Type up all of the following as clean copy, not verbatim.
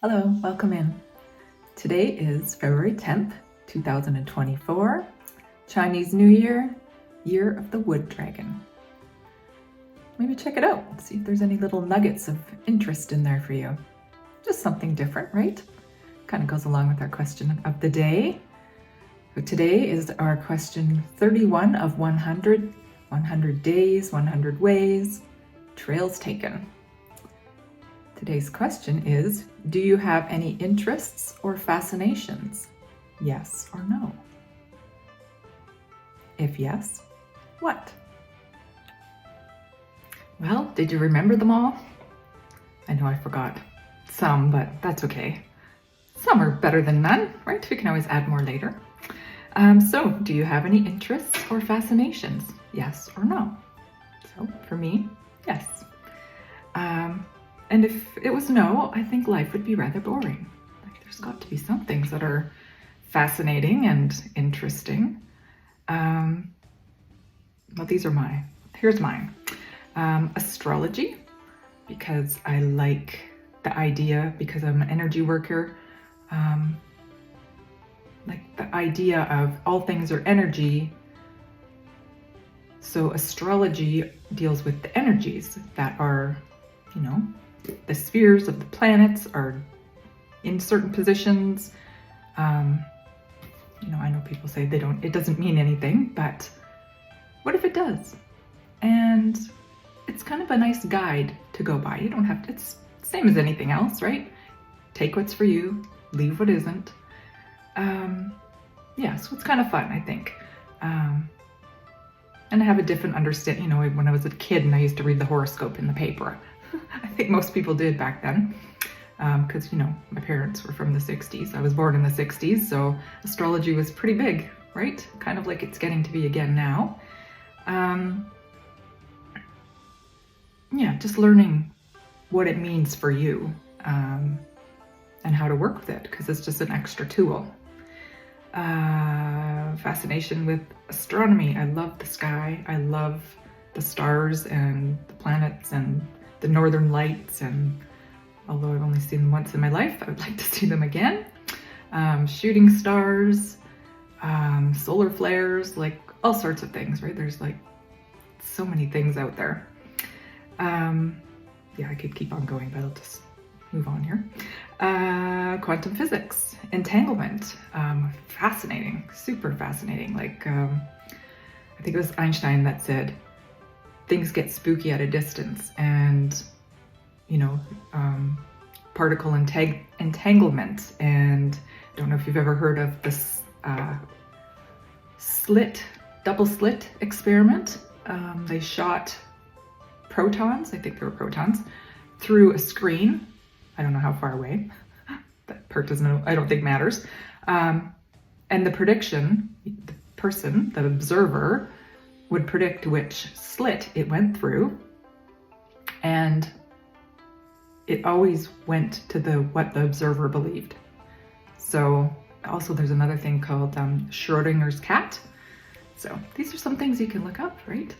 Hello, welcome in. Today is February 10th, 2024, Chinese New Year, Year of the Wood Dragon. Maybe check it out, see if there's any little nuggets of interest in there for you. Just something different, right? Kind of goes along with our question of the day. So today is our question 31 of 100, 100 days, 100 ways, trails taken. Today's question is, do you have any interests or fascinations? Yes or no? If yes, what? Well, did you remember them all? I know I forgot some, but that's okay. Some are better than none, right? We can always add more later. So, do you have any interests or fascinations? Yes or no? So, for me, yes. And if it was no, I think life would be rather boring. Like, there's got to be some things that are fascinating and interesting. Well, these are mine. Here's mine. Astrology, because I like the idea, because I'm an energy worker, like the idea of all things are energy. So astrology deals with the energies that are, the spheres of the planets are in certain positions. I know people say it doesn't mean anything, but what if it does? And it's kind of a nice guide to go by. You don't have to, it's the same as anything else, right? Take what's for you, leave what isn't. So it's kind of fun, I think. And I have a different understanding, when I was a kid and I used to read the horoscope in the paper. I think most people did back then, because, my parents were from the 60s. I was born in the 60s, so astrology was pretty big, right? Kind of like it's getting to be again now. Just learning what it means for you, and how to work with it, because it's just an extra tool. Fascination with astronomy. I love the sky. I love the stars and the planets and the northern lights, and although I've only seen them once in my life, I would like to see them again. Shooting stars, solar flares, like all sorts of things, right? There's like so many things out there. I could keep on going, but I'll just move on here. Quantum physics, entanglement, fascinating, super fascinating. Like, I think it was Einstein that said, things get spooky at a distance, and, particle entanglement. And I don't know if you've ever heard of this double slit experiment. They shot protons, I think they were protons, through a screen. I don't know how far away. That part I don't think matters. And the prediction, the observer, would predict which slit it went through, and it always went to what the observer believed. So also there's another thing called Schrodinger's cat. So these are some things you can look up, right?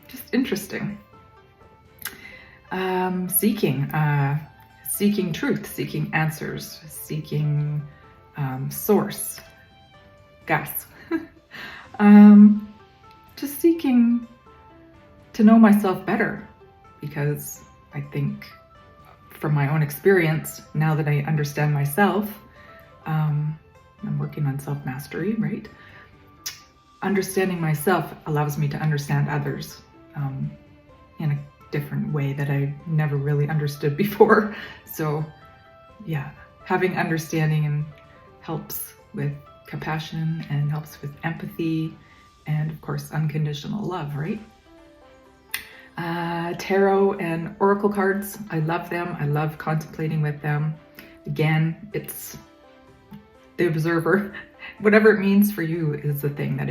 Just interesting. Seeking truth, seeking answers, seeking source, gas. Just seeking to know myself better, because I think from my own experience, now that I understand myself, I'm working on self-mastery, right? Understanding myself allows me to understand others in a different way that I never really understood before. So having understanding and helps with compassion and helps with empathy and, of course, unconditional love, right? Tarot and oracle cards, I love them. I love contemplating with them. Again, it's the observer. Whatever it means for you is the thing that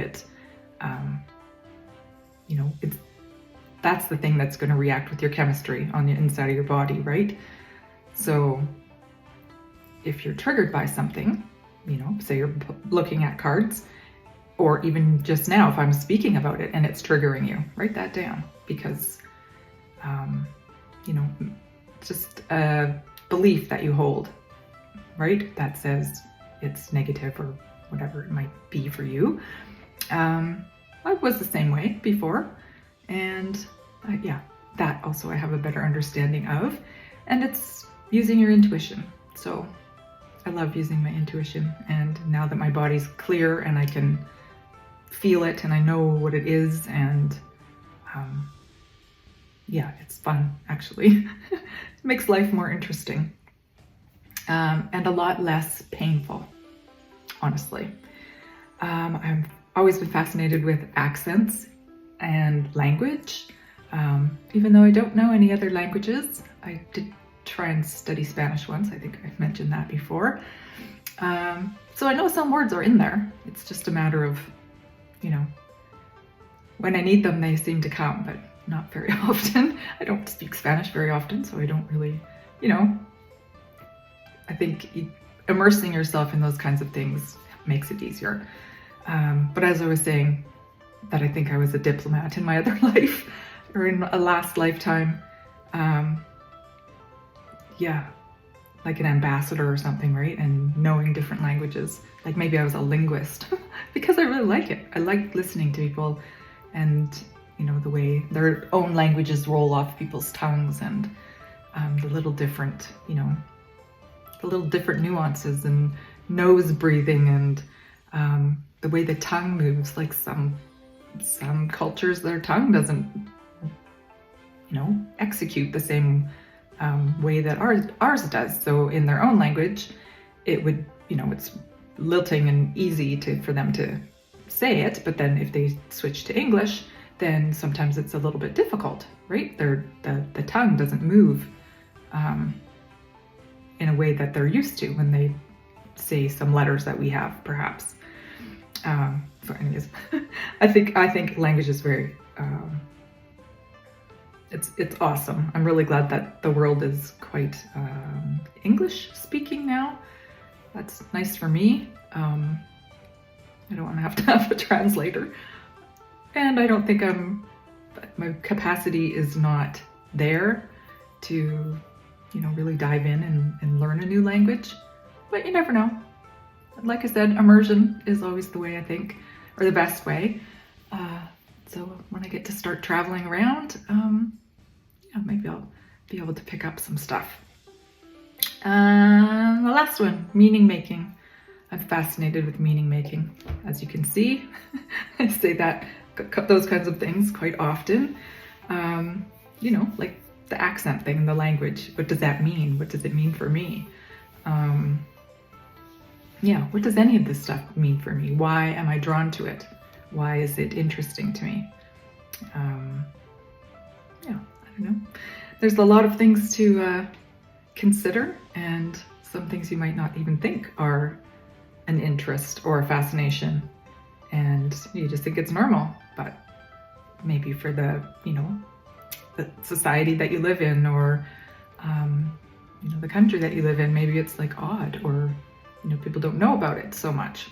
that's the thing that's going to react with your chemistry on the inside of your body, right? So if you're triggered by something, say you're looking at cards, or even just now, if I'm speaking about it and it's triggering you, write that down, because, just belief that you hold, right? That says it's negative or whatever it might be for you. I was the same way before, and yeah, that also I have a better understanding of, and it's using your intuition. So I love using my intuition, and now that my body's clear and I can feel it and I know what it is, and yeah, it's fun actually. It makes life more interesting, and a lot less painful, honestly. I've always been fascinated with accents and language. Even though I don't know any other languages, I did try and study Spanish once. I think I've mentioned that before. So I know some words are in there. It's just a matter of, you know, when I need them, they seem to come, but not very often. I don't speak Spanish very often, so I don't really, you know, I think immersing yourself in those kinds of things makes it easier. But as I was saying, that I think I was a diplomat in my other life, or in a last lifetime. Yeah, like an ambassador or something, right? And knowing different languages. Like maybe I was a linguist because I really like it. I like listening to people and, you know, the way their own languages roll off people's tongues, and the little different, you know, the little different nuances and nose breathing, and the way the tongue moves. Like some cultures, their tongue doesn't, you know, execute the same way that ours does. So in their own language, it would, you know, it's lilting and easy for them to say it. But then if they switch to English, then sometimes it's a little bit difficult, right? The tongue doesn't move in a way that they're used to when they say some letters that we have, perhaps. So anyways, I think language is very, it's awesome. I'm really glad that the world is quite English speaking now. That's nice for me. I don't want to have a translator, and I don't think my capacity is not there to, you know, really dive in and learn a new language, but you never know. Like I said, immersion is always the way, I think, or the best way. So when I get to start traveling around, yeah, maybe I'll be able to pick up some stuff. The last one, meaning making. I'm fascinated with meaning making. As you can see, I say those kinds of things quite often. You know, like the accent thing, the language. What does that mean? What does it mean for me? Yeah, what does any of this stuff mean for me? Why am I drawn to it? Why is it interesting to me? Yeah, I don't know. There's a lot of things to consider, and some things you might not even think are an interest or a fascination, and you just think it's normal. But maybe for the, you know, the society that you live in, or you know, the country that you live in, maybe it's like odd, or, you know, people don't know about it so much.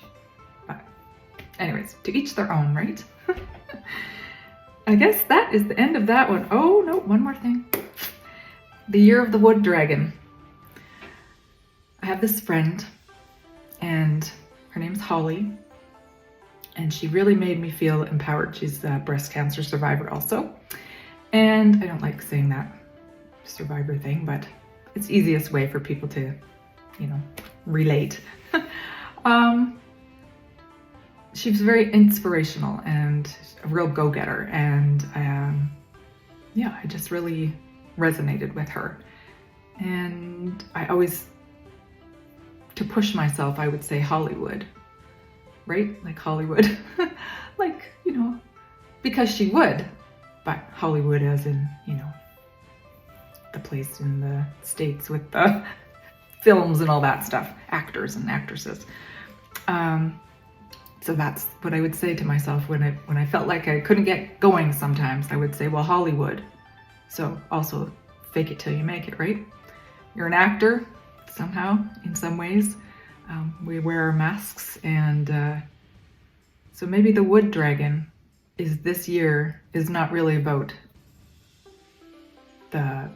But anyways, to each their own, right? I guess that is the end of that one. Oh no, one more thing. The year of the wood dragon. I have this friend, and her name's Holly, and she really made me feel empowered. She's a breast cancer survivor also. And I don't like saying that survivor thing, but it's the easiest way for people to, you know, relate. She was very inspirational and a real go-getter, and yeah, I just really resonated with her. And I always, to push myself, I would say Hollywood, right? Like Hollywood, like, you know, because she would, but Hollywood as in, you know, the place in the States with the films and all that stuff, actors and actresses. So that's what I would say to myself when I felt like I couldn't get going sometimes. I would say, well, Hollywood. So also fake it till you make it, right? You're an actor somehow, in some ways. We wear our masks, and so maybe the wood dragon this year is not really about the,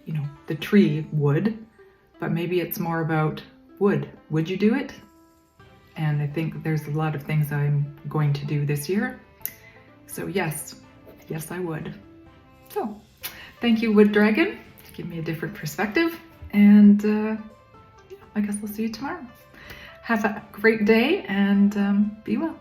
you know, the tree wood, but maybe it's more about would you do it? And I think there's a lot of things I'm going to do this year. So yes, I would. So thank you, Wood Dragon, to give me a different perspective. And I guess I'll see you tomorrow. Have a great day and be well.